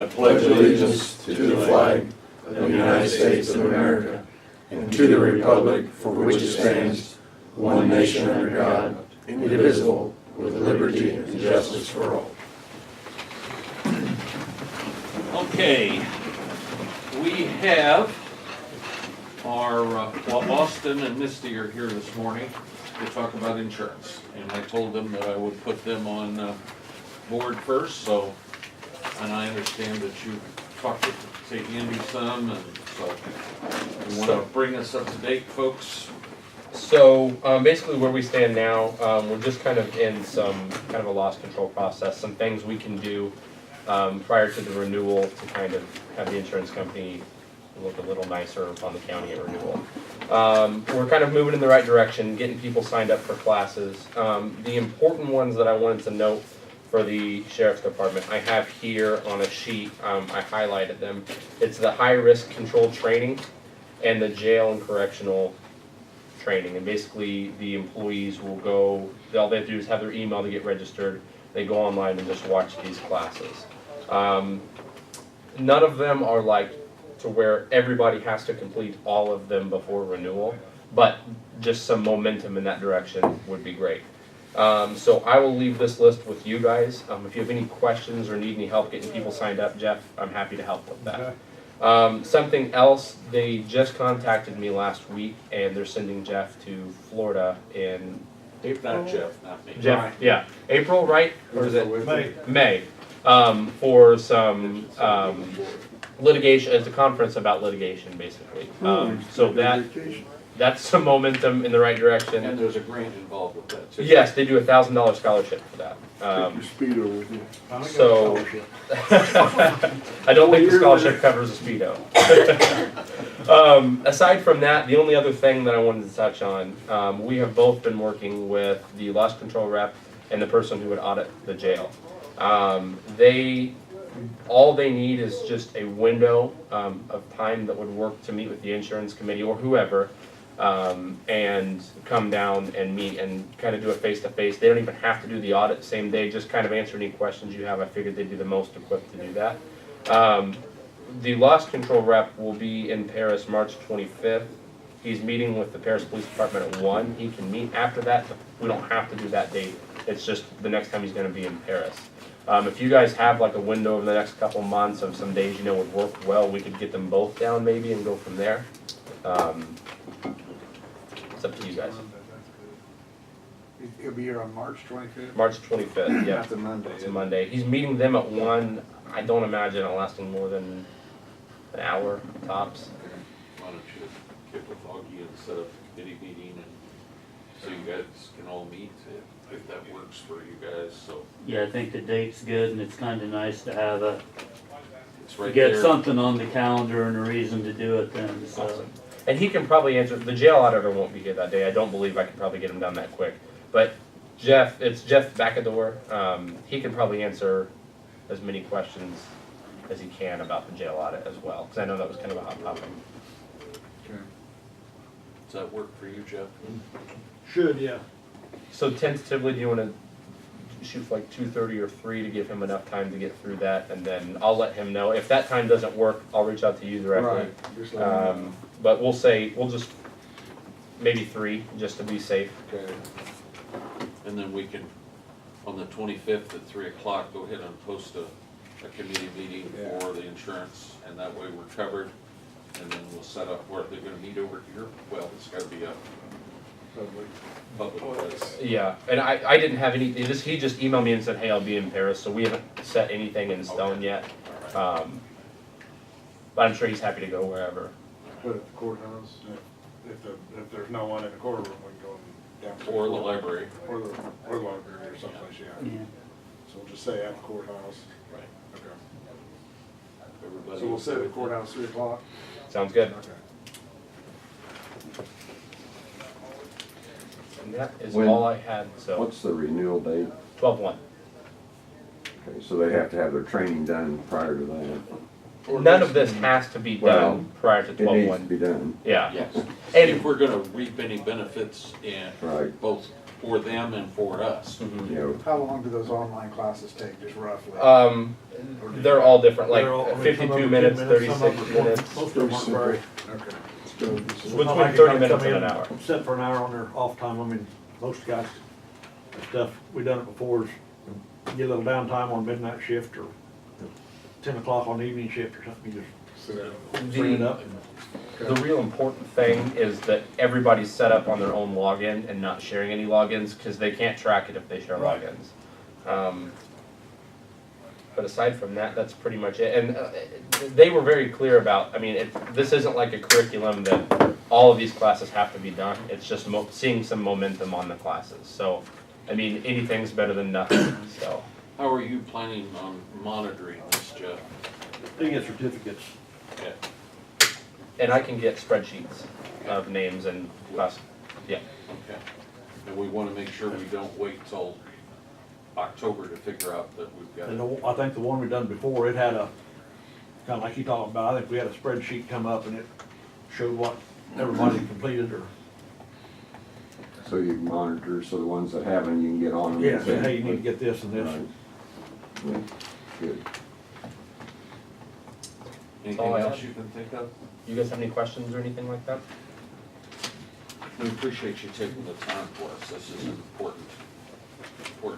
I pledge allegiance to the flag of the United States of America and to the republic for which it stands, one nation under God, indivisible, with liberty and justice for all. Okay, we have our, Austin and Misty are here this morning to talk about insurance. And I told them that I would put them on board first, so, and I understand that you talked to, say, Andy some, and so you want to bring us up to date, folks? So basically where we stand now, we're just kind of in some kind of a loss control process, some things we can do prior to the renewal to kind of have the insurance company look a little nicer on the county at renewal. We're kind of moving in the right direction, getting people signed up for classes. The important ones that I wanted to note for the sheriff's department, I have here on a sheet, I highlighted them. It's the high risk control training and the jail and correctional training. And basically the employees will go, all they have to do is have their email to get registered. They go online and just watch these classes. None of them are like to where everybody has to complete all of them before renewal, but just some momentum in that direction would be great. So I will leave this list with you guys. If you have any questions or need any help getting people signed up, Jeff, I'm happy to help with that. Something else, they just contacted me last week and they're sending Jeff to Florida in Not Jeff, not me. Jeff, yeah, April, right? Or is it May? For some litigation. It's a conference about litigation, basically. So that's some momentum in the right direction. And there's a grant involved with that, too. Yes, they do $1,000 scholarship for that. Take your Speedo with you. So I don't think the scholarship covers a Speedo. Aside from that, the only other thing that I wanted to touch on, we have both been working with the loss control rep and the person who would audit the jail. All they need is just a window of time that would work to meet with the insurance committee or whoever, and come down and meet and kind of do a face-to-face. They don't even have to do the audit same day, just kind of answer any questions you have. I figured they'd be the most equipped to do that. The loss control rep will be in Paris March 25th. He's meeting with the Paris Police Department at 1. He can meet after that, but we don't have to do that date. It's just the next time he's going to be in Paris. If you guys have like a window over the next couple months of some days you know would work well, we could get them both down maybe and go from there. It's up to you guys. He'll be here on March 25th? March 25th, yeah. That's a Monday. It's a Monday. He's meeting them at 1. I don't imagine it lasting more than an hour tops. Why don't you get with Augie and set up a committee meeting, and so you guys can all meet if that works for you guys, so. Yeah, I think the date's good, and it's kind of nice to have It's right get there. something on the calendar and a reason to do it then, so. Awesome. And he can probably answer, the jail auditor won't be here that day. I don't believe I can probably get him done that quick. But Jeff, it's Jeff Backador. He can probably answer as many questions as he can about the jail audit as well, because I know that was kind of a hot topic. Okay. Does that work for you, Jeff? Should, yeah. So tentatively, do you want to shoot for like 2:30 or 3 to give him enough time to get through that, and then I'll let him know. If that time doesn't work, I'll reach out to you directly. Right. Just let me know. But we'll just maybe 3 just to be safe. Okay. And then we can, on the 25th at 3 o'clock, go ahead and post a committee meeting Yeah. for the insurance, and that way we're covered. And then we'll set up where they're gonna meet over here. Well, it's gotta be a public place. Yeah, and I didn't have any. He just emailed me and said, "Hey, I'll be in Paris," so we haven't set anything in stone yet. But I'm sure he's happy to go wherever. Put it at the courthouse. If there's no one in the courtroom, we can go downstairs. Or the library. Or the library or someplace, yeah. Yeah. So we'll just say at the courthouse. Right. Okay. Everybody. So we'll set the courthouse 3 o'clock? Sounds good. Okay. And that is When- all I had. So What's the renewal date? 12/1. Okay, so they have to have their training done prior to that. None of this has to be Well, done prior to It needs to 12/1. be done. Yeah. Yes. And If we're gonna reap any benefits in Right. both for them and for us. Mhm. You know, How long do those online classes take, just roughly? They're all different, like They're all- I mean, some 52 of them minutes, 10 some of 36 them are- minutes, Most of them aren't very. Okay. between Not like 30 you gotta minutes come and an in, hour. Sit for an hour on their off time. I mean, most guys, stuff, we done it before, is get a little downtime on midnight shift or 10 o'clock on the evening shift or something, you just bring it up. The real important thing is that everybody's set up on their own login and not sharing any logins, because they can't track it if they share Right. logins. But aside from that, that's pretty much it. And they were very clear about, I mean, this isn't like a curriculum that all of these classes have to be done. It's just seeing some momentum on the classes. So, I mean, anything's better than nothing, so. How are you planning on monitoring this, Jeff? They get certificates. Okay. And I can get spreadsheets of names and class, yeah. Okay. And we wanna make sure we don't wait till October to figure out that we've got And it. I think the one we done before, it had a, kinda like you talked about, I think we had a spreadsheet come up and it showed what everybody completed or. so you can monitor, so the ones that haven't, you can get on them. Yeah, and say, say, hey, you need to get this and this. Right. Yeah, good. Anything all I else have. you can think of? You guys have any questions or anything like that? We appreciate you taking the time for us. This is an important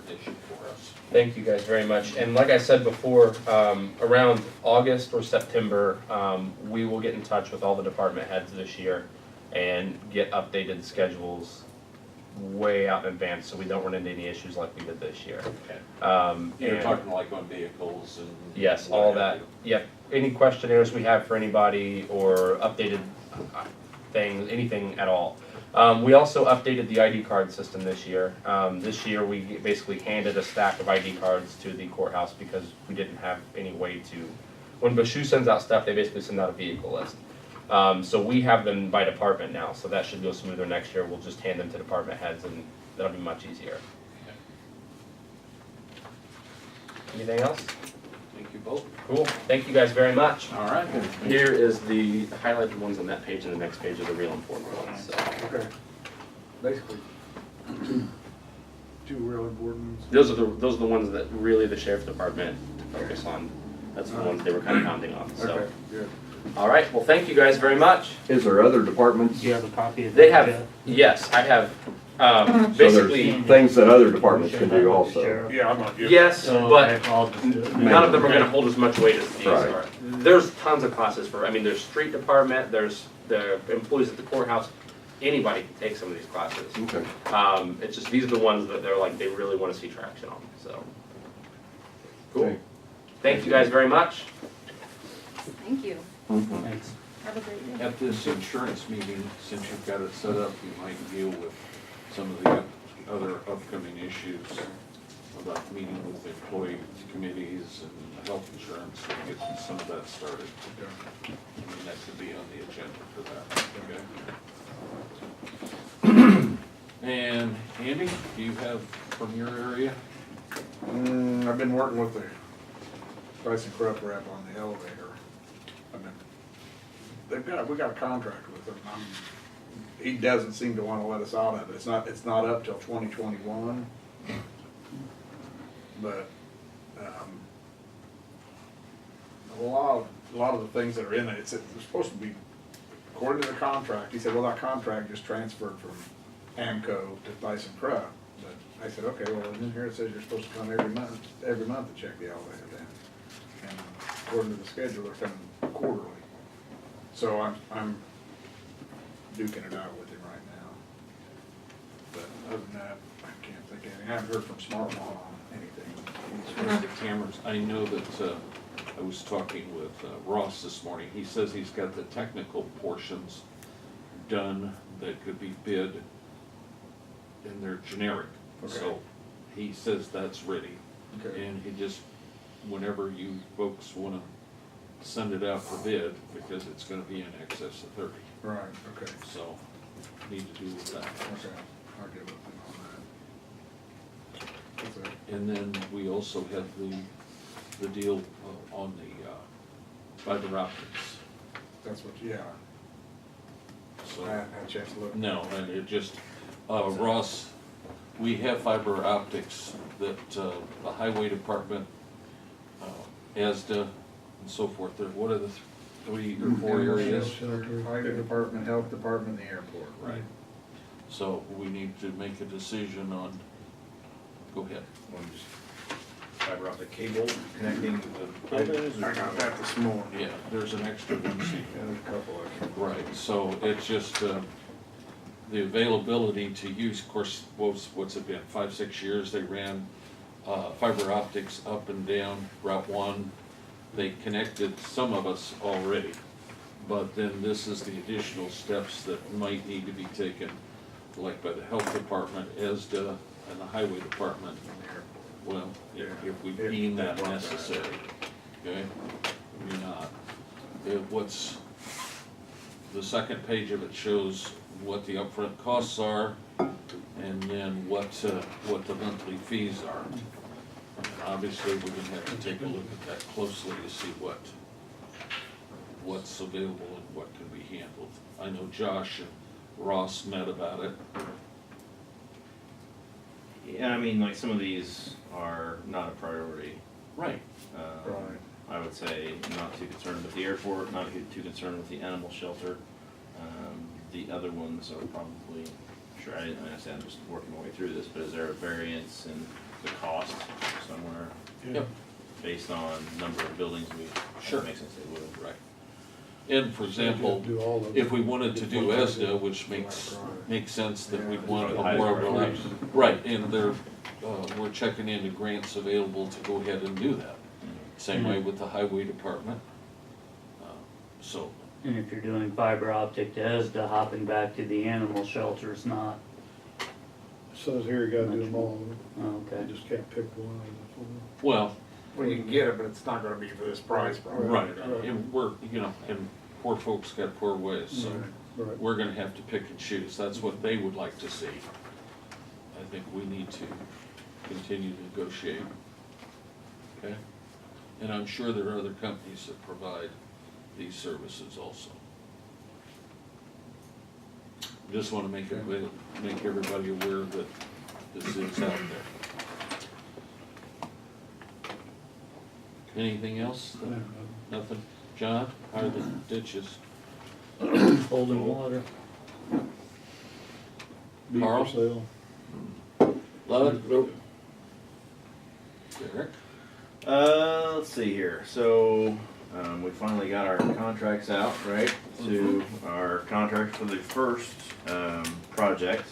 issue for us. Thank you guys very much. And like I said before, around August or September, we will get in touch with all the department heads this year and get updated schedules way out in advance, so we don't run into any issues like we did this year. Okay. You're And- talking like on vehicles and. Yes, what all have that. you. Yep. Any questionnaires we have for anybody or updated things, anything at all. We also updated the ID card system this year. This year we basically handed a stack of ID cards to the courthouse because we didn't have any way to. When Bashu sends out stuff, they basically send out a vehicle list. So we have them by department now, so that should go smoother next year. We'll just hand them to department heads and that'll be much easier. Anything else? Thank you both. Cool. Thank you guys very much. All right. Here is the highlighted ones on that page, and the next page are the real important ones, so. Okay. Basically, two real important ones. Those are the ones that really the sheriff's department to focus on. That's the ones they were kind of pounding on, so. Okay, good. All right, well, thank you guys very much. Is there other departments? Do you have a copy of that? They have, Jeff? yes, I have, So there's basically, things that other departments Share can that with do the also. sheriff. Yeah, I'm not giving. yes, So, but okay, I'll just do it. none of them are gonna hold as much weight as these Right. are. There's tons of classes for, I mean, there's street department, there's the employees at the courthouse, anybody can take some of these classes. Okay. It's just, these are the ones that they're like, they really wanna see traction on, so. Cool. Okay. Thank you guys very much. Thank you. Mhm. Thanks. Have a great day. At this insurance meeting, since you've got it set up, you might deal with some of the other upcoming issues about meeting with employee committees and health insurance, and get some of that started. And that could be on the agenda for that, okay? And Andy, do you have from your area? I've been working with the Tyson Krupp rep on the elevator. We got a contract with him. He doesn't seem to wanna let us out of it. It's not up till 2021. But, a lot of the things that are in it, they're supposed to be, according to the contract, he said, well, that contract just transferred from AMCO to Tyson Krupp. But I said, okay, well, in here it says you're supposed to come every month to check the elevator then. And according to the schedule, they're coming quarterly. So I'm duking it out with him right now. But other than that, I can't think of anything. I haven't heard from Smart Law on anything. Mr. Cameron's, I know that, I was talking with Ross this morning. He says he's got the technical portions done that could be bid, and they're generic. Okay. So he says that's ready. Okay. And he just, whenever you folks wanna send it out for bid, because it's gonna be in excess of 30. Right, okay, So, need to do with that. okay. I'll get with him on that. That's it. And then we also have the deal on the fiber optics. That's what, yeah. So, I haven't had a chance to look. no, and it just, Ross we have fiber optics that the highway department, ASDA, and so forth. What are the 3 or 4 areas? Fire department, health department, the airport. Right. So we need to make a decision on, go ahead. Fiber optic cable connecting the buildings? I got that this morning. Yeah, there's an extra one. Yeah, there's a couple of them. Right, so it's just, the availability to use, of course, what's it been, 5, 6 years, they ran, fiber optics up and down Route 1. They connected some of us already, but then this is the additional steps that might need to be taken, like by the health department, ESDA, and the highway department. Well, if we deem that necessary, okay? Maybe not. What's, the second page of it shows what the upfront costs are, and then what the monthly fees are. Obviously, we're gonna have to take a look at that closely to see what's available and what can be handled. I know Josh and Ross met about it. Yeah, I mean, like some of these are not a priority. Right. Right. I would say not too concerned with the airport, not too concerned with the animal shelter. The other ones are probably, sure, I understand, I'm just working my way through this, but is there a variance in the cost somewhere Yep. based on number of buildings we? Sure. Makes sense they would. Right. And for example, if we wanted to do ESDA, which makes sense that we'd want a more overlap. Right, and we're checking into grants available to go ahead and do that. Same way with the highway department. So, And if you're doing fiber optic to ESDA, hopping back to the animal shelter's not, Says here you gotta do them all, oh, okay. you just can't pick one. well, Well, you can get it, but it's not gonna be for this price, probably. right, and we're, and poor folks got poor ways, so Right. we're gonna have to pick and choose. That's what they would like to see. I think we need to continue to negotiate. Okay? And I'm sure there are other companies that provide these services also. Just wanna make everybody aware that this is out there. Anything else? Nothing? John, how are the ditches? Holding water. Be Carl? for sale. Love it? Derek? Let's see here. So, we finally got our contracts out, right? To our contract for the first project.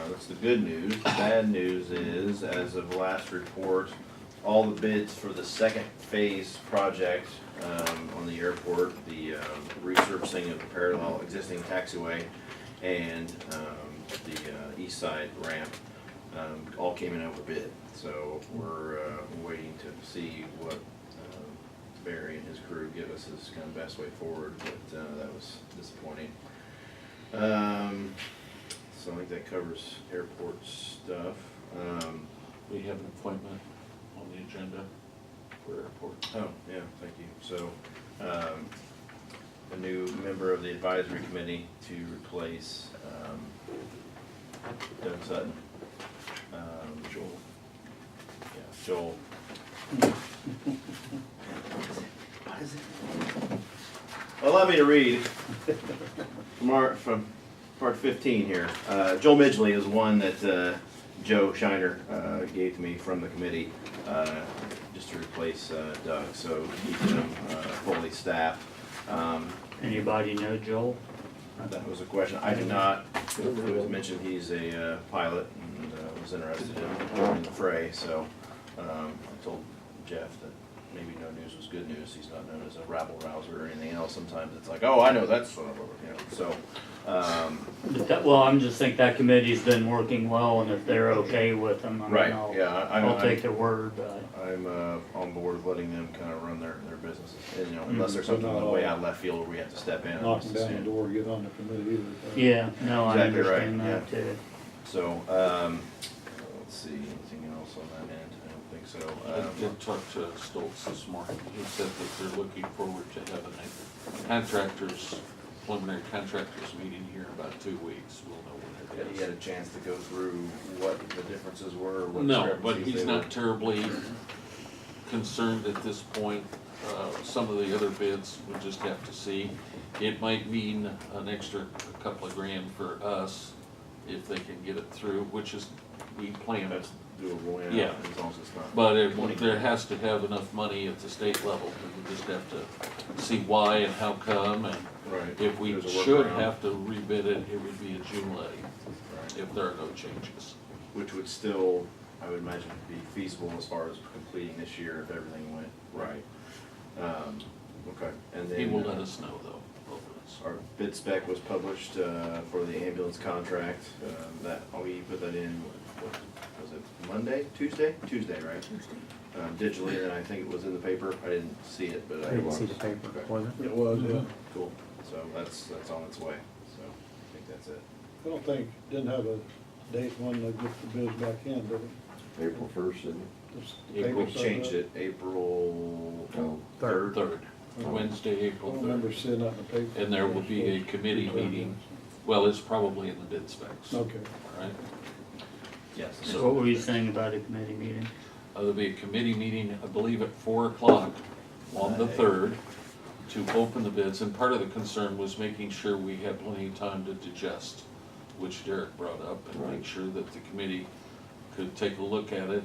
That's the good news. The bad news is, as of last report, all the bids for the second phase project on the airport, the resurfacing of the parallel existing taxiway and the east side ramp, all came in over bid. So we're waiting to see what Barry and his crew give us as kind of best way forward, but that was disappointing. So I think that covers airport stuff. We have an appointment on the agenda for airport. Oh, yeah, thank you. So, a new member of the advisory committee to replace Doug Sutton. Joel. Yeah, Joel. Allow me to read from part 15 here. Joel Midgley is one that Joe Shiner gave to me from the committee just to replace Doug, so keep him fully staffed. Anybody know Joel? That was a question. I did not. It was mentioned he's a pilot and was interested in joining the fray, so I told Jeff that maybe no news was good news. He's not known as a rabble rouser or anything else. Sometimes it's like, oh, I know that's sort of, you know, so. But that, well, I'm just think that committee's been working well, and if they're okay with them, I mean, Right, I'll, yeah, I'll take their word, I'm on board with letting them kind of run their businesses, and, you know, unless there's something on the way out of left field where we have to step in. Knocking down the door to get on the committee either. yeah, no, I Exactly right, understand that yeah. too. So, let's see, anything else on that end? I don't think so. I did talk to Stoltz this morning. He said that they're looking forward to having contractors preliminary contractors meeting here in about 2 weeks. We'll know what it He is. had a chance to go through what the differences were, what No, but discrepancies he's they were. not terribly concerned at this point. Some of the other bids, we just have to see. It might mean an extra couple of grand for us if they can get it through, which is, we planned it. That's doable, Yeah. as long as it's not. But there has to have enough money at the state level, and we just have to see why and how come, and Right. if we There's a should workaround. have to rebid it, it would be a June levy, Right. if there are no changes. Which would still, I would imagine, be feasible as far as completing this year if everything went right. Okay, and then. He will let us know, though, both of us. Our bid spec was published, for the ambulance contract, we put that in, what, was it Monday, Tuesday? Tuesday, right? Tuesday. Digitally, and I think it was in the paper, I didn't see it, but I. I didn't see the paper, Okay. was it? It was, yeah. Cool, so that's on its way, so I think that's it. I don't think, didn't have a date when they get the bids back in, did it? April 1st, isn't it? Just the April paper We said changed that? it April Oh. Third. Third, Wednesday, I April don't remember 3rd. seeing that in the paper. And there will be a committee meeting. Well, it's probably in the bid specs, Okay. right? Yes. So what were you saying about a committee meeting? There'll be a committee meeting, I believe, at 4 o'clock on the 3rd to open the bids. And part of the concern was making sure we had plenty of time to digest, which Derek brought up, and make sure that the committee could take a look at it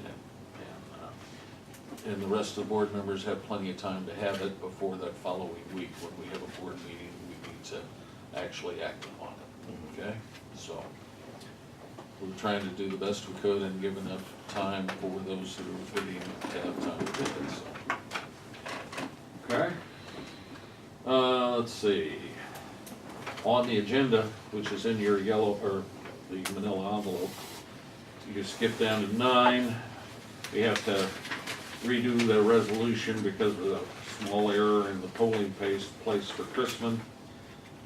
and the rest of the board members have plenty of time to have it before that following week when we have a board meeting. We need to actually act upon it, okay? So we're trying to do the best we could and give enough time for those that are bidding to have time to bid it, so. Okay? Let's see. On the agenda, which is in your yellow, or the manila envelope, you skip down to 9. We have to redo the resolution because of a small error in the polling place for Christmas.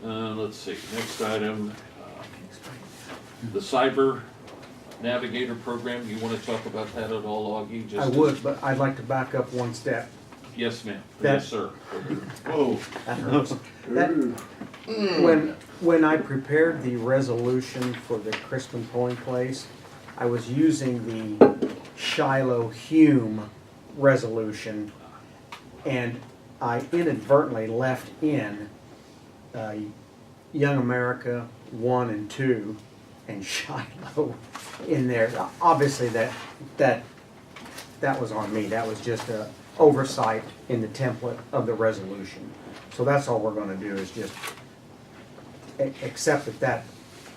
Let's see, next item, the Cyber Navigator program. You want to talk about that at all, Augie? I Just as- would, but I'd like to back up one step. Yes, ma'am. That- Yes, sir. Whoa. That hurts. When I prepared the resolution for the Crispin polling place, I was using the Shiloh Hume resolution, and I inadvertently left in Young America 1 and 2 and Shiloh in there. Obviously, that was on me. That was just a oversight in the template of the resolution. So that's all we're gonna do is just accept that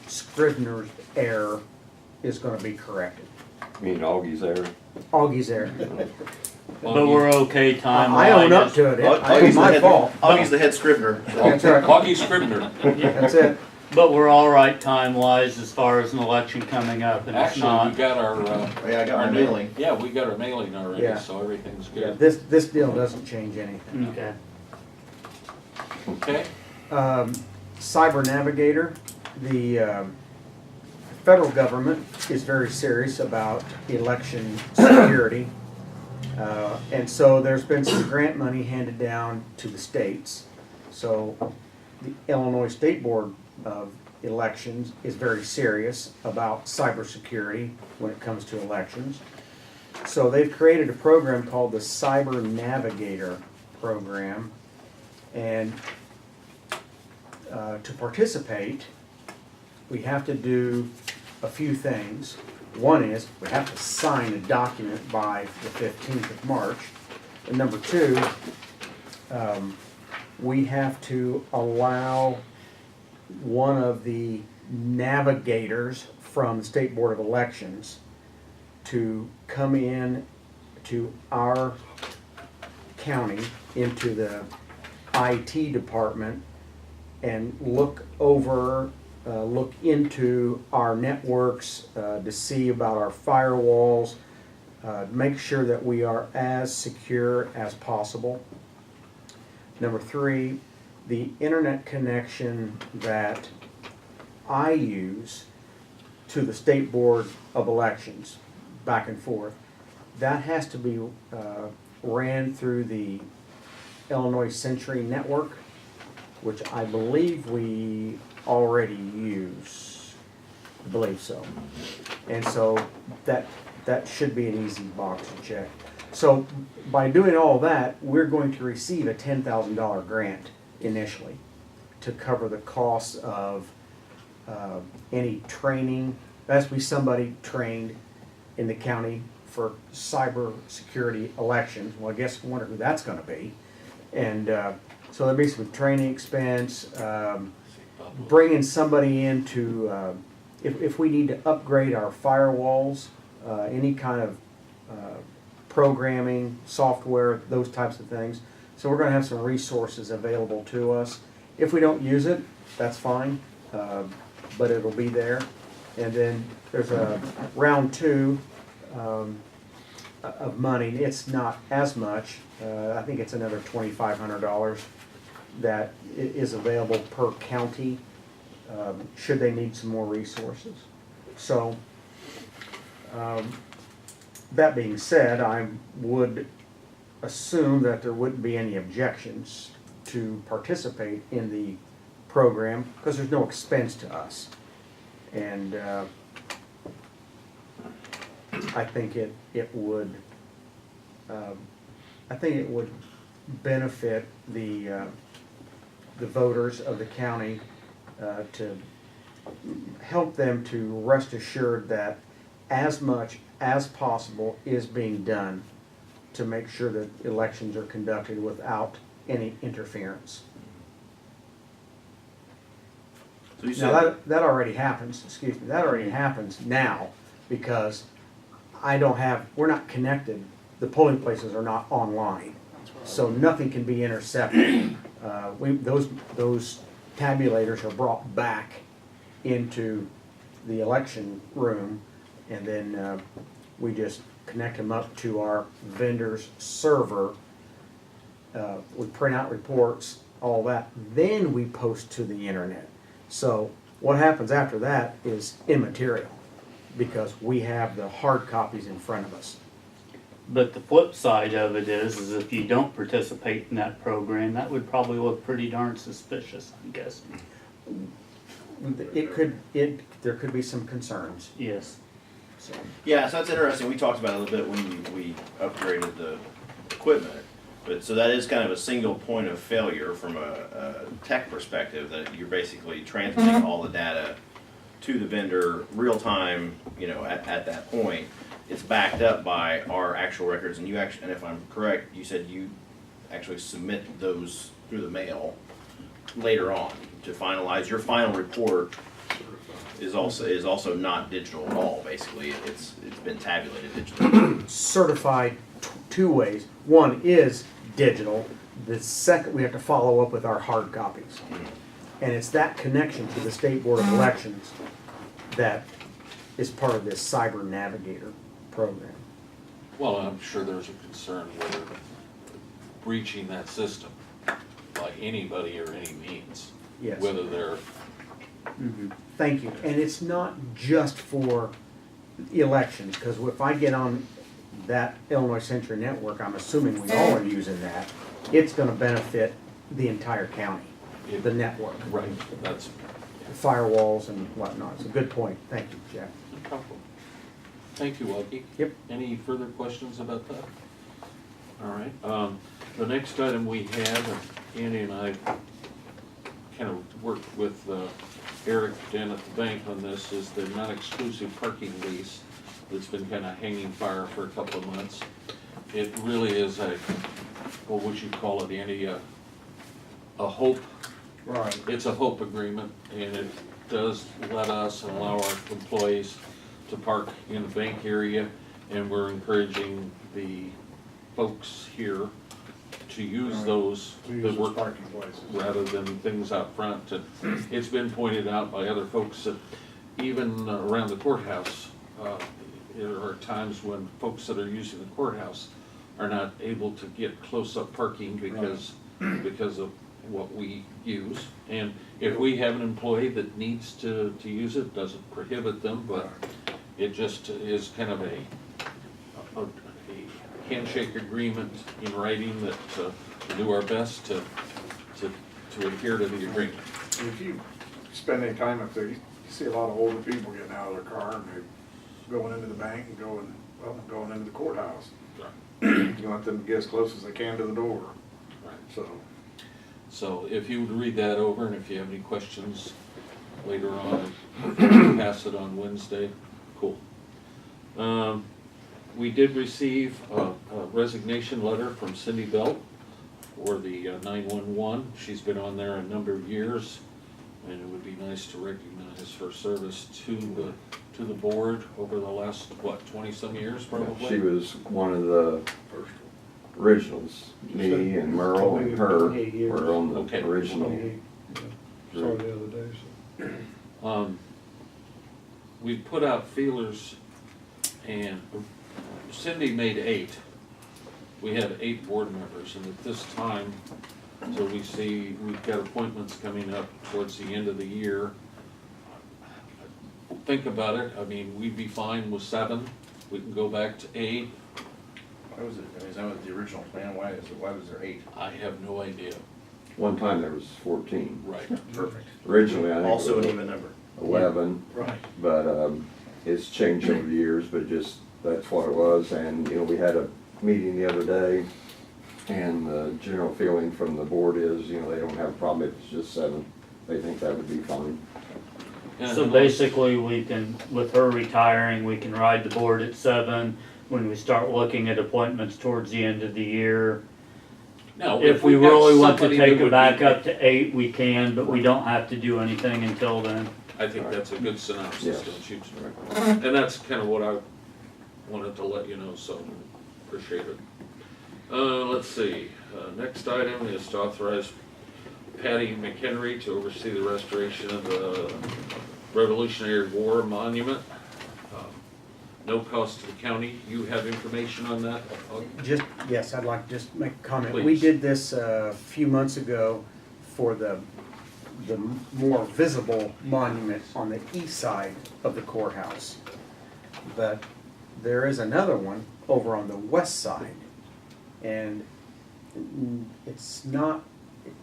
Scrivener's error is gonna be corrected. You mean Augie's there? Augie's error. But we're okay time. I own up to it. It's my fault. Augie's the head scrivener. That's right. Augie Scribner. That's it. But we're all right time-wise as far as an election coming up, and it's Actually, we not. got our, Yeah, I got my our mailing. Yeah, we got our mailing already, Yeah. so everything's Yeah, good. this deal doesn't change anything. Okay. Okay? Cyber Navigator, the federal government is very serious about election security. And so there's been some grant money handed down to the states. So the Illinois State Board of Elections is very serious about cybersecurity when it comes to elections. So they've created a program called the Cyber Navigator program. And to participate, we have to do a few things. One is we have to sign a document by the 15th of March. And number two, we have to allow one of the navigators from the State Board of Elections to come in to our county, into the IT department, and look into our networks to see about our firewalls, make sure that we are as secure as possible. Number three, the internet connection that I use to the State Board of Elections, back and forth, that has to be ran through the Illinois Century Network. which I believe we already use. I believe so. And so that should be an easy box to check. So by doing all that, we're going to receive a $10,000 grant initially to cover the costs of any training. There has to be somebody trained in the county for cyber security elections. Well, I guess I wonder who that's gonna be. And so there'll be some training expense, bringing somebody in to, if we need to upgrade our firewalls, any kind of programming, software, those types of things. So we're gonna have some resources available to us. If we don't use it, that's fine, but it'll be there. And then there's a round two of money. It's not as much. I think it's another $2,500 that is available per county, should they need some more resources. So, that being said, I would assume that there wouldn't be any objections to participate in the program, because there's no expense to us. And I think it would benefit the voters of the county, to help them to rest assured that as much as possible is being done to make sure that elections are conducted without any interference. So you Now, said, that already happens, excuse me, that already happens now, because we're not connected, the polling places are not online, so nothing can be intercepted. Those tabulators are brought back into the election room, and then we just connect them up to our vendor's server. We print out reports, all that, then we post to the internet. So what happens after that is immaterial, because we have the hard copies in front of us. But the flip side of it is if you don't participate in that program, that would probably look pretty darn suspicious, I'm guessing. There could be some concerns, Yes. so. yeah, so that's interesting. We talked about it a little bit when we upgraded the equipment. But so that is kind of a single point of failure from a tech perspective, that you're basically transmitting all the data to the vendor real time, at that point. It's backed up by our actual records, and and if I'm correct, you said you actually submit those through the mail later on to finalize. Your final report is also not digital at all, basically. It's been tabulated digitally. Certified two ways. One is digital. The second, we have to follow up with our hard copies. And it's that connection to the State Board of Elections that is part of this Cyber Navigator program. Well, I'm sure there's a concern whether breaching that system by anybody or any means. Yes. Whether they're, Thank you. And it's not just for elections, because if I get on that Illinois Century Network, I'm assuming we all are using that, it's gonna benefit the entire county, the network. right, that's, Firewalls and whatnot. It's a good point. Thank you, Jeff. no problem. Thank you, Lucky. Yep. Any further questions about that? All right, the next item we have, and Andy and I kind of worked with Eric down at the bank on this, is the non-exclusive parking lease that's been kind of hanging fire for a couple of months. It really is what would you call it, Andy, a hope. Right. It's a hope agreement, and it does let us and allow our employees to park in the bank area, and we're encouraging the folks here to use those To that use those work parking places. rather than things out front. And it's been pointed out by other folks that even around the courthouse, there are times when folks that are using the courthouse are not able to get close-up parking because of what we use. And if we have an employee that needs to use it, doesn't prohibit them, but it just is kind of a handshake agreement in writing that we do our best to to adhere to the agreement. If you spend any time up there, you see a lot of older people getting out of their car and they're going into the bank and going into the courthouse. You want them to get as close as they can to the door, Right. so. If you would read that over, and if you have any questions later on, pass it on Wednesday, cool. We did receive a resignation letter from Cindy Belt for the 911. She's been on there a number of years, and it would be nice to recognize her service to the board over the last, 20-some years probably? She was one of the originals. Me and Merle and her were on Okay. the original. Saw it the other day, so. We put out feelers, and Cindy made 8. We have 8 board members, and at this time, so we see, we've got appointments coming up towards the end of the year. Think about it, I mean, we'd be fine with 7, we can go back to 8. Why was it, I mean, is that was the original plan? Why was there 8? I have no idea. One time there was 14. Right. Perfect. Originally, I think Also it an was even number. 11, Right. but it's changed over the years, but just, that's what it was. And, we had a meeting the other day, and the general feeling from the board is, they don't have a problem if it's just 7. They think that would be fine. So basically, we can, with her retiring, we can ride the board at 7. When we start looking at appointments towards the end of the year, No, if we we've got really want to somebody take that it would back be- up to 8, we can, but we don't have to do anything until then. I think that's a good synopsis, Yes. don't you? And that's kind of what I wanted to let you know, so appreciate it. Let's see, next item is to authorize Patty McHenry to oversee the restoration of the Revolutionary War Monument. No cost to the county. You have information on that? Yes, I'd like to just make a comment. We Please. did this a few months ago for the more visible monument on the east side of the courthouse. But there is another one over on the west side. And it's not,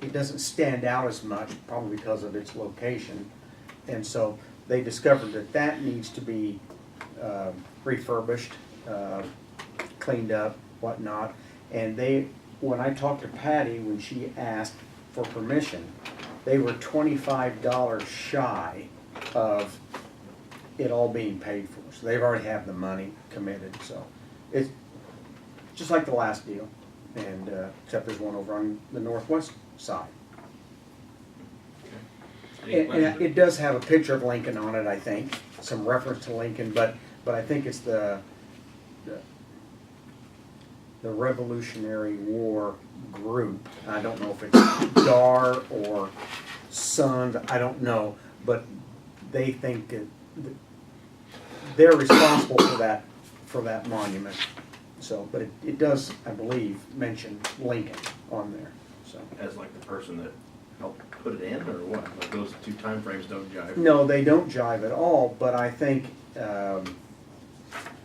it doesn't stand out as much, probably because of its location. And so they discovered that that needs to be refurbished, cleaned up, whatnot. And when I talked to Patty, when she asked for permission, they were $25 shy of it all being paid for. So they've already have the money committed, so it's just like the last deal. And except there's one over on the northwest side. Any And questions? it does have a picture of Lincoln on it, I think, some reference to Lincoln, but I think it's the Revolutionary War group. I don't know if it's Dar or Sons, I don't know, but they think they're responsible for that monument. So, but it does, I believe, mention Lincoln on there, so. As like the person that helped put it in, or what? Like those two time frames don't jive? No, they don't jive at all, but I think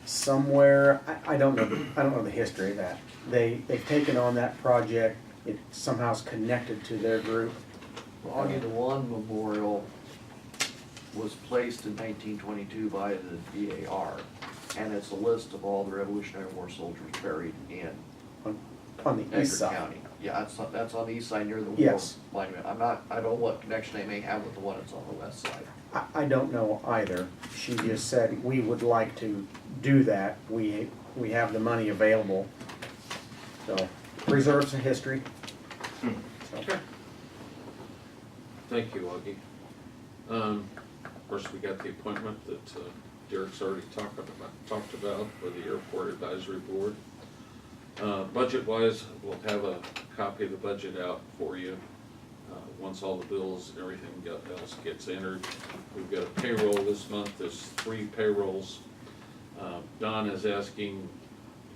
somewhere, I don't know the history of that. They've taken on that project, it somehow is connected to their group. Augie the One Memorial was placed in 1922 by the DAR, and it's a list of all the Revolutionary War soldiers buried in On the Edgar east side. County. Yeah, that's on the east side near the war Yes. monument. I don't know what connection they may have with the one that's on the west side. I don't know either. She just said, we would like to do that. We have the money available. So, preserves the history. So, Thank you, Augie. Of course, we got the appointment that Derek's already talked about for the Airport Advisory Board. Budget-wise, we'll have a copy of the budget out for you once all the bills and everything else gets entered. We've got a payroll this month. There's 3 payrolls. Don is asking,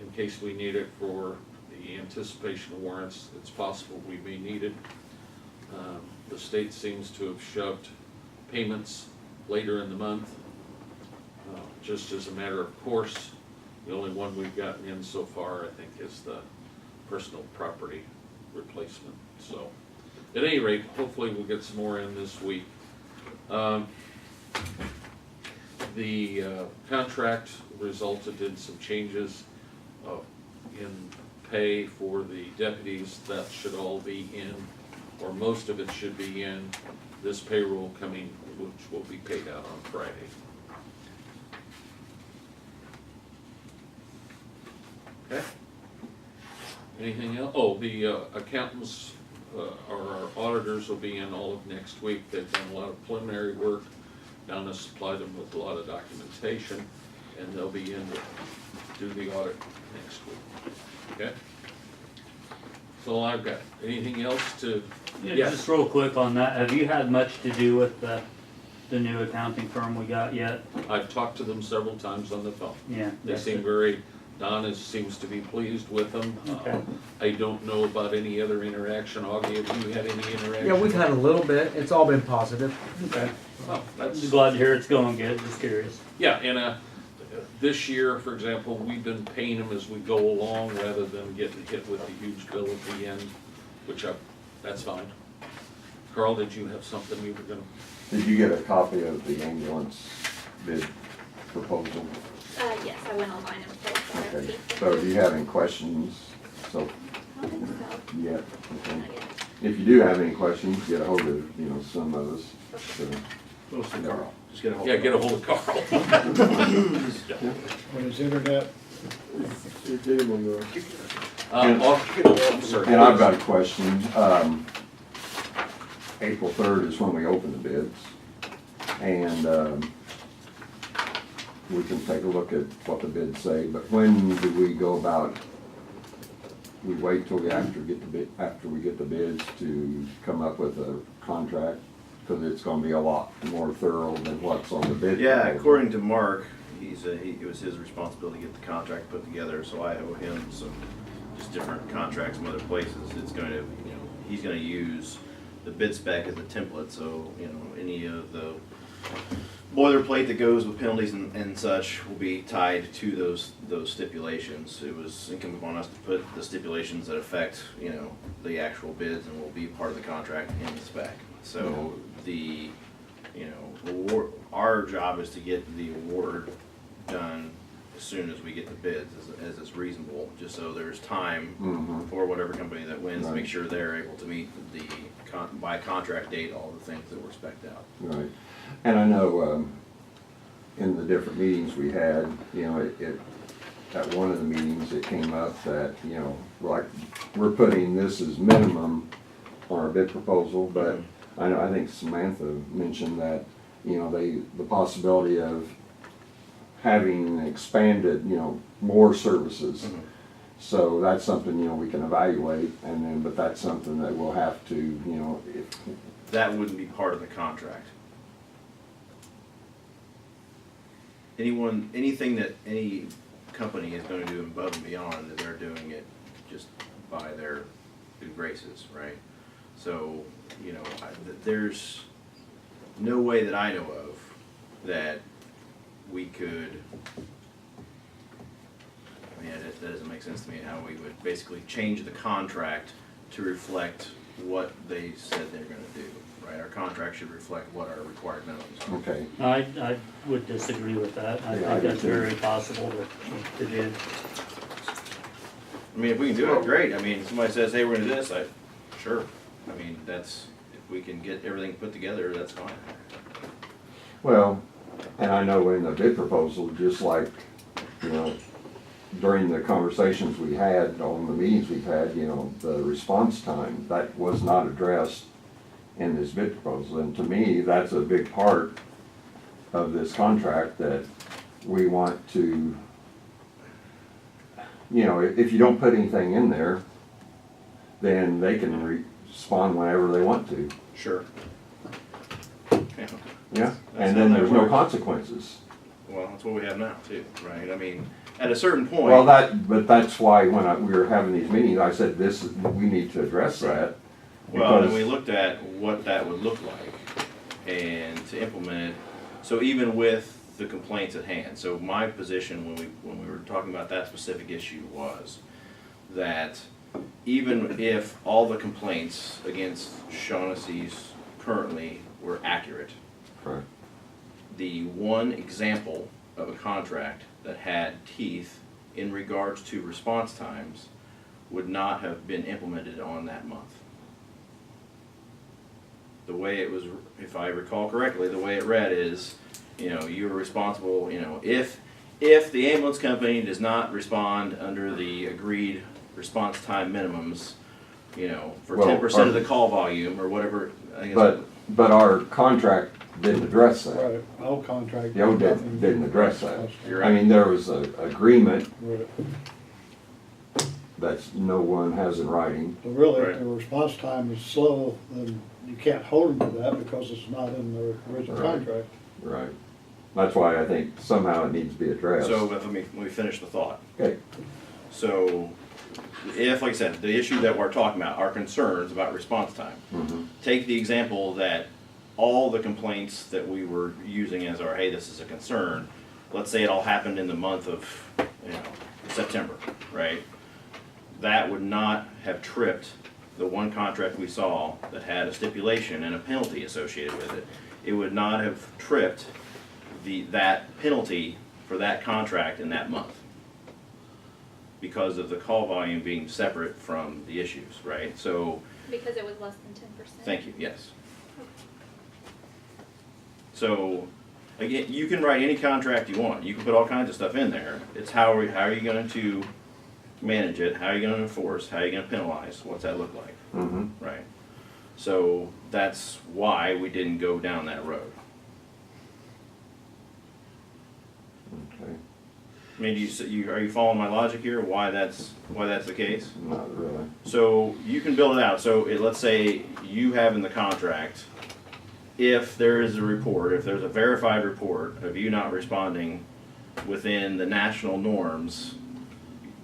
in case we need it for the anticipation warrants, it's possible we may need it. The state seems to have shoved payments later in the month, just as a matter of course. The only one we've gotten in so far, I think, is the personal property replacement. So At any rate, hopefully we'll get some more in this week. The contract resulted in some changes in pay for the deputies. That should all be in, or most of it should be in this payroll coming, which will be paid out on Friday. Okay. Anything else? Oh, the accountants or our auditors will be in all of next week. They've done a lot of preliminary work. Donna supplied them with a lot of documentation, and they'll be in to do the audit next week. Okay? That's all I've got. Anything else to? Yeah, Yes. just real quick on that, have you had much to do with the new accounting firm we got yet? I've talked to them several times on the phone. Yeah. They that's seem it. very, Donna seems to be pleased with them. Okay. I don't know about any other interaction. Augie, have you had any interaction? Yeah, we've had a little bit. It's all been positive. Okay. Oh, that's, Glad to hear it's going good, just curious. yeah, and this year, for example, we've been paying them as we go along rather than getting hit with the huge bill at the end, which that's fine. Carl, did you have something you were gonna? Did you get a copy of the ambulance bid proposal? Yes, I went online and pulled the Okay, RFP. so do you have any questions? So, I don't think so. yeah, okay. Not yet. If you do have any questions, get a hold of, some of us. So, Mostly Carl. Just get a hold Yeah, of get a Carl. hold of Carl. On his internet, You get him on the. I'm sorry. And I've got a question. April 3rd is when we open the bids. And we can take a look at what the bids say, but when do we go about, we wait till after we get the bids to come up with a contract? Because it's gonna be a lot more thorough than what's on the bid. Yeah, proposal. according to Mark, it was his responsibility to get the contract put together, so I owe him some, just different contracts from other places. It's going to, he's gonna use the bid spec as a template, so, any of the boilerplate that goes with penalties and such will be tied to those stipulations. It was incumbent upon us to put the stipulations that affect, the actual bids and will be part of the contract in the spec. So our job is to get the award done as soon as we get the bids, as it's reasonable, just so there's time Mhm. for whatever company that wins, to Right. make sure they're able to meet by contract date, all the things that were spec'd out. Right, and I know, in the different meetings we had, at one of the meetings, it came up that, like, we're putting this as minimum on our bid proposal, but I think Samantha mentioned that, the possibility of having expanded, more services. So that's something, we can evaluate, but that's something that we'll have to, That wouldn't be part of the contract. Anything that any company is going to do above and beyond, that they're doing it just by their good graces, right? So, there's no way that I know of that we could, that doesn't make sense to me, how we would basically change the contract to reflect what they said they're gonna do, right? Our contract should reflect what our required minimums are. okay. I would disagree with that. I Yeah, I think do that's too. very possible to do. I mean, if we can do it, great. If somebody says, hey, we're gonna do this, sure. If we can get everything put together, that's fine. Well, and I know in the bid proposal, just like, during the conversations we had, on the meetings we've had, the response time, that was not addressed in this bid proposal. And to me, that's a big part of this contract that we want to, if you don't put anything in there, then they can respond whenever they want to. Sure. Yeah, That's and then how that there's no works. consequences. Well, that's what we have now too, right? At a certain point. Well, but that's why when we were having these meetings, I said we need to address that. Well, and because- we looked at what that would look like and to implement it. So even with the complaints at hand, so my position when we were talking about that specific issue was that even if all the complaints against Shaughnessy's currently were accurate, Correct. the one example of a contract that had teeth in regards to response times would not have been implemented on that month. The way it was, if I recall correctly, the way it read is, you are responsible, if the ambulance company does not respond under the agreed response time minimums, for Well, 10% of the call volume or whatever, I think But our contract didn't address that. Right, our contract. The old didn't address that. You're I right. mean, there was an agreement Right. that no one has in writing. So really, Right. if the response time is slow, then you can't hold them to that because it's not in the original Right. contract. Right. That's why I think somehow it needs to be addressed. So, but let me finish the thought. Okay. So, if, like I said, the issue that we're talking about are concerns about response time. Mhm. Take the example that all the complaints that we were using as our, hey, this is a concern, let's say it all happened in the month of, September, right? That would not have tripped the one contract we saw that had a stipulation and a penalty associated with it. It would not have tripped that penalty for that contract in that month, because of the call volume being separate from the issues, right? So, Because it was less than 10%. thank you, yes. So, again, you can write any contract you want, you can put all kinds of stuff in there. It's how are you going to manage it, how are you going to enforce, how are you going to penalize, what's that look like, Mhm. right? So, that's why we didn't go down that road. Okay. I mean, are you following my logic here, why that's the case? Not really. So you can build it out. So let's say you have in the contract, if there is a report, if there's a verified report of you not responding within the national norms,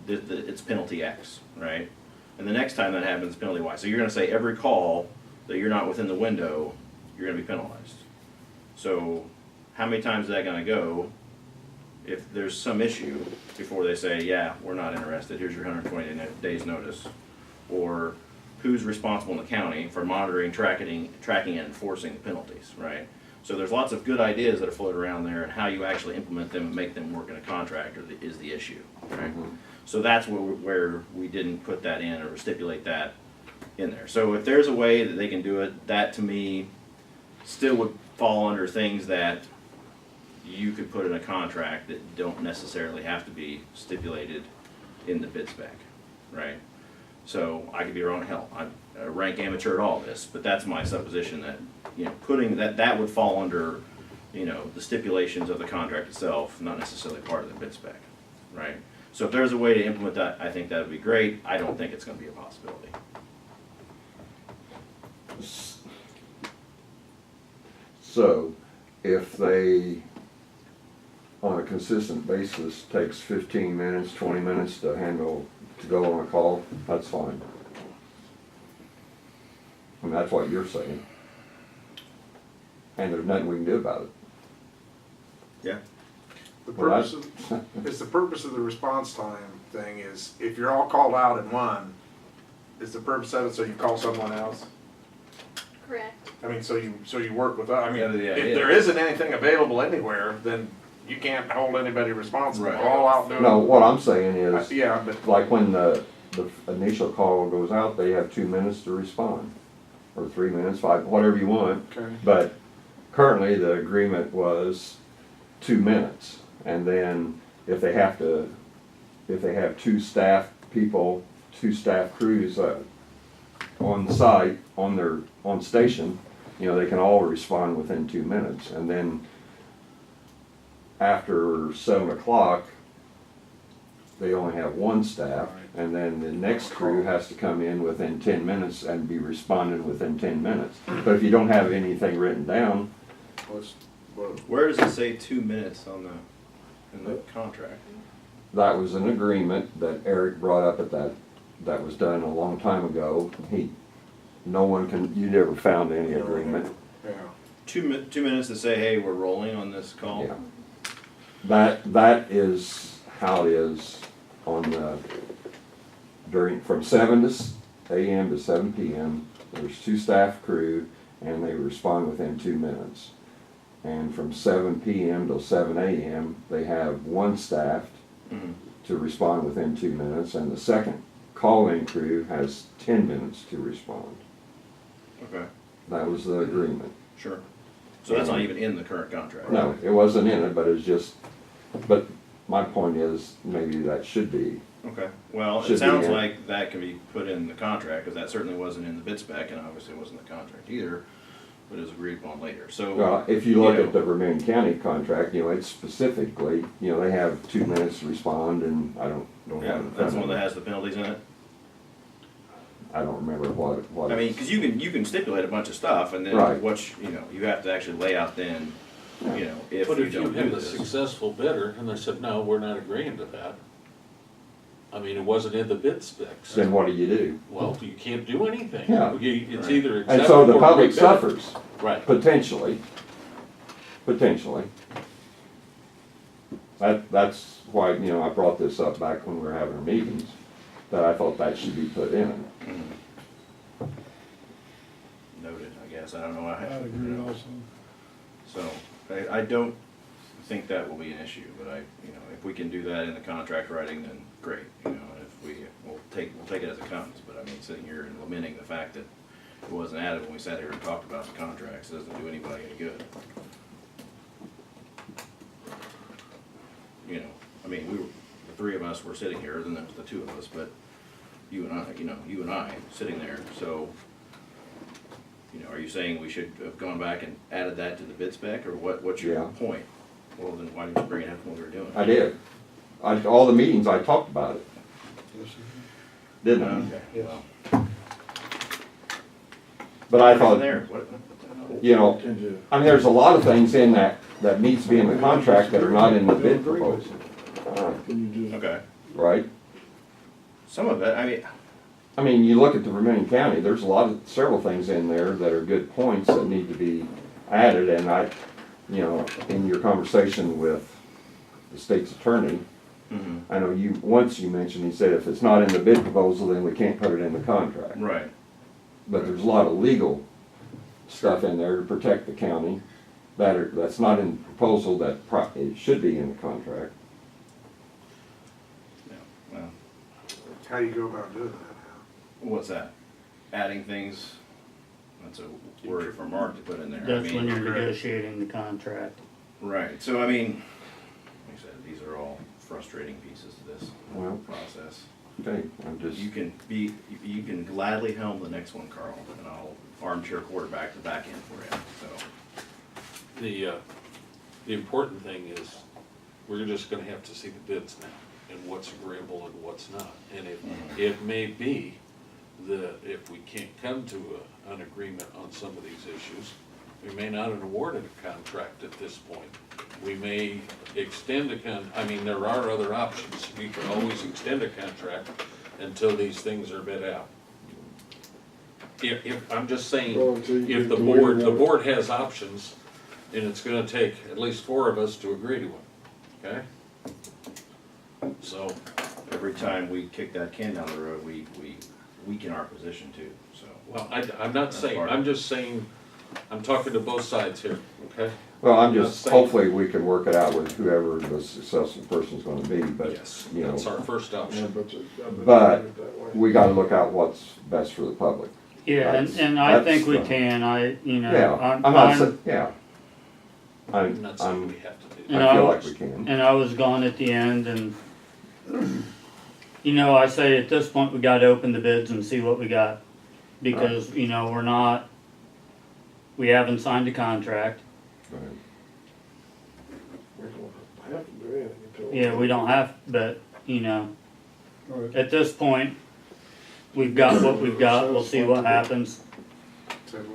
it's penalty X, right? And the next time that happens, penalty Y. So you're going to say every call that you're not within the window, you're going to be penalized. So how many times is that going to go? If there's some issue before they say, yeah, we're not interested, here's your 120 days notice. Or who's responsible in the county for monitoring, tracking, and enforcing the penalties, right? So there's lots of good ideas that are floating around there, and how you actually implement them and make them work in a contract is the issue, right? Mhm. So that's where we didn't put that in or stipulate that in there. So if there's a way that they can do it, that to me still would fall under things that you could put in a contract that don't necessarily have to be stipulated in the bid spec, right? So I could be wrong, hell, I'm a rank amateur at all this, but that's my supposition that, putting that would fall under, the stipulations of the contract itself, not necessarily part of the bid spec, right? So if there's a way to implement that, I think that would be great. I don't think it's gonna be a possibility. So, if they, on a consistent basis, takes 15 minutes, 20 minutes to go on a call, that's fine. And that's what you're saying. And there's nothing we can do about it. Yeah. The Well, purpose the purpose of the response time thing is, if you're all called out in one, is the purpose of it so you call someone else? Correct. I mean, so you work with, I mean, Yeah, if yeah. there isn't anything available anywhere, then you can't hold anybody responsible. Right. We're all out doing. No, what I'm saying is, Yeah, but, like when the initial call goes out, they have 2 minutes to respond. Or 3 minutes, 5, whatever you want. okay, But currently, the agreement was 2 minutes. And then if they have 2 staff people, 2 staff crews on site, on station, they can all respond within 2 minutes. And then after 7 o'clock, they only have 1 staff. And then the next crew has to come in within 10 minutes and be responding within 10 minutes. But if you don't have anything written down, Where does it say 2 minutes in the contract? that was an agreement that Eric brought up that was done a long time ago. You never found any agreement. yeah. 2 minutes to say, hey, we're rolling on this call? Yeah. That is how it is on from 7 a.m. to 7 p.m., there's 2 staff crew, and they respond within 2 minutes. And from 7 p.m. till 7 a.m., they have 1 staffed to respond within 2 minutes, and the second call-in crew has 10 minutes to respond. Okay, That was the agreement. sure. So that's not even in the current contract? No, it wasn't in it, but it's just, but my point is, maybe that should be. Okay, well, Should it be sounds in. like that can be put in the contract, because that certainly wasn't in the bid spec, and obviously it wasn't in the contract either, but it was agreed upon later, so. If you look at the Vermillion County contract, it's specifically, they have 2 minutes to respond, and I don't Yeah, have it in that's front the of one that me. has the penalties in it? I don't remember what. I mean, because you can stipulate a bunch of stuff, and then Right. you have to actually lay out then, if But you if you don't do have a this. successful bidder, and they said, no, we're not agreeing to that. I mean, it wasn't in the bid specs. Then what do you do? Well, you can't do anything. Yeah. It's Right. either And accept so the or public rebid it. suffers, Right. potentially. That's why, I brought this up back when we were having our meetings, that I thought that should be put in. Noted, I guess, I don't know. I'd agree also. So, I don't think that will be an issue, but if we can do that in the contract writing, then great, and if we'll take it as it comes, but I mean, sitting here and lamenting the fact that it wasn't added when we sat here and talked about the contracts, doesn't do anybody any good. I mean, the 3 of us were sitting here, then there was the 2 of us, but you and I sitting there, so, are you saying we should have gone back and added that to the bid spec, or what's your Yeah. point? Well, then why didn't you bring it up when we were doing it? I did. All the meetings I talked about it, Yes, sir. didn't I? Okay, Yes. well. But I Right thought, there, what the hell? I mean, there's a lot of things in that needs to be in the contract that are not in the bid proposal, Okay, right? some of it, I mean, you look at the Vermillion County, there's several things in there that are good points that need to be added, and in your conversation with the state's attorney, I know once you mentioned, he said if it's not in the bid proposal, then we can't put it in the contract. right, But there's a lot of legal stuff in there to protect the county that's not in the proposal that it should be in the contract. yeah, well, How do you go about doing that? what's that? Adding things, that's a word for Mark to put in there. That's when you're negotiating the contract. Right, so like I said, these are all frustrating pieces to this Well, process. okay, I'm just, You can gladly helm the next one, Carl, and I'll armchair quarterback the back end for you, so. The important thing is, we're just gonna have to see the bids now, and what's agreeable and what's not. And it may be that if we can't come to an agreement on some of these issues, we may not have awarded a contract at this point. We may extend there are other options. You can always extend a contract until these things are bid out. I'm just saying, if the board has options, and it's gonna take at least 4 of us to agree to them, okay? So, Every time we kick that can down the road, we weaken our position too, so. well, I'm not saying, I'm just saying, I'm talking to both sides here, okay? well, I'm Not just, saying- hopefully we can work it out with whoever the successful person's gonna be, but, Yes, that's our first option. but we gotta look out what's best for the public. Yeah, That's- and I that's think we the- can, Yeah, I'm, I'm not, yeah. I'm not saying I'm, we have to do And that. I feel I like was- we can. and I was gone at the end, and, I say at this point, we gotta open the bids and see what we got. Because, we haven't signed a contract, Right. yeah, we don't have, but, All right. at this point, we've got what we've got, we'll see what happens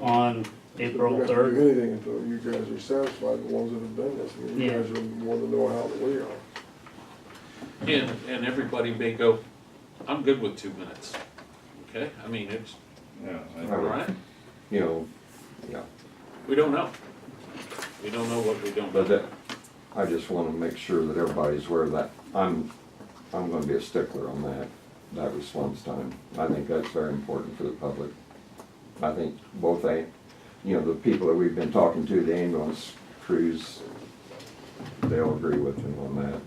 on April Do 3rd. anything until you guys are satisfied, the ones that have done this, I mean, you Yeah. guys are more than know how that we are. And everybody may go, I'm good with 2 minutes, okay? It's, Yeah, all right? Yeah, We don't know. We don't know what we don't know. but I just wanna make sure that everybody's aware of that. I'm gonna be a stickler on that, that response time. I think that's very important for the public. I think both the people that we've been talking to, the ambulance crews, they all agree with me on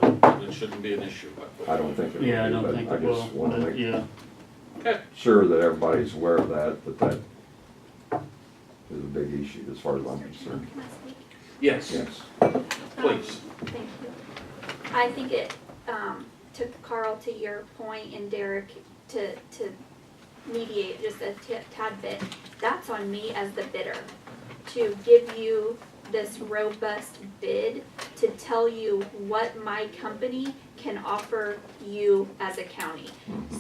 that. It shouldn't be an issue. I don't think it will Yeah, I be, don't but think I it just will, want to but make yeah. Okay. sure that everybody's aware of that is a big issue as far as I'm concerned. Can I speak? Yes, Yes. please. Thank you. I think it, took Carl to your point and Derek to mediate just a tad bit. That's on me as the bidder, to give you this robust bid, to tell you what my company can offer you as a county.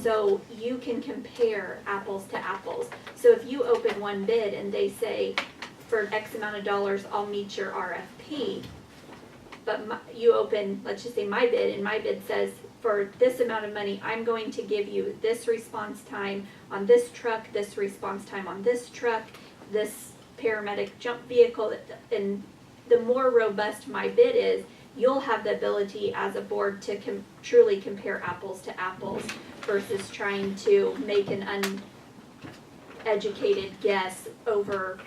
So you can compare apples to apples. So if you open one bid and they say, for X amount of dollars, I'll meet your RFP, but you open, let's just say my bid, and my bid says, for this amount of money, I'm going to give you this response time on this truck, this response time on this truck, this paramedic jump vehicle, and the more robust my bid is, you'll have the ability as a board to truly compare apples to apples versus trying to make an uneducated guess over.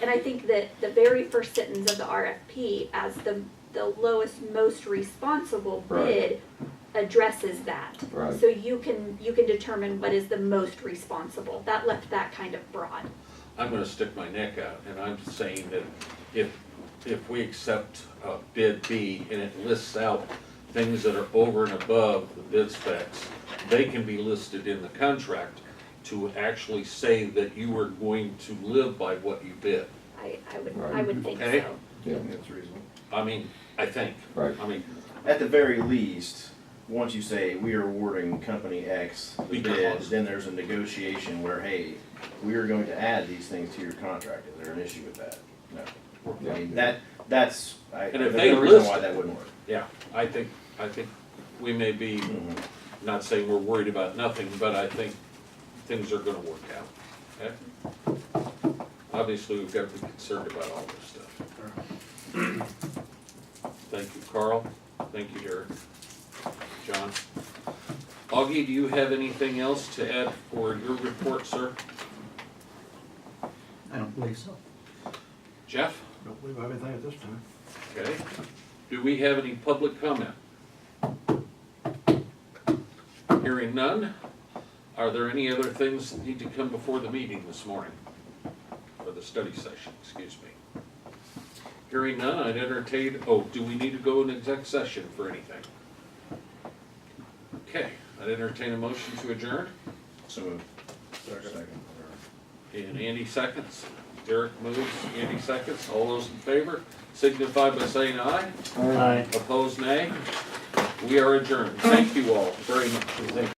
And I think that the very first sentence of the RFP as the lowest, most responsible bid addresses that. Right. So you can determine what is the most responsible. That left that kind of broad. I'm gonna stick my neck out, and I'm saying that if we accept bid B and it lists out things that are over and above the bid specs, they can be listed in the contract to actually say that you are going to live by what you bid. I would think Okay. so. Yeah. That's reasonable. I mean, I think. Right. I mean, At the very least, once you say we are awarding company X the bid, Because- then there's a negotiation where, hey, we are going to add these things to your contract. Is there an issue with that? No. I mean, that's, And if there's they no reason list why it- that wouldn't work. yeah, I think we may be, Mhm. not saying we're worried about nothing, but I think things are gonna work out, okay? Obviously, we've got to be concerned about all this stuff. Thank you, Carl. Thank you, Derek. John. Augie, do you have anything else to add for your report, sir? I don't believe so. Jeff? Don't believe I have anything at this time. Okay. Do we have any public comment? Hearing none, are there any other things that need to come before the meeting this morning? Or the study session, excuse me. Hearing none, I'd entertain, do we need to go in exec session for anything? Okay, I'd entertain a motion to adjourn. So moved. Second. And Andy seconds. Derek moves, Andy seconds. All those in favor signify by saying aye. Aye. Opposed, nay. We are adjourned. Thank you all very much.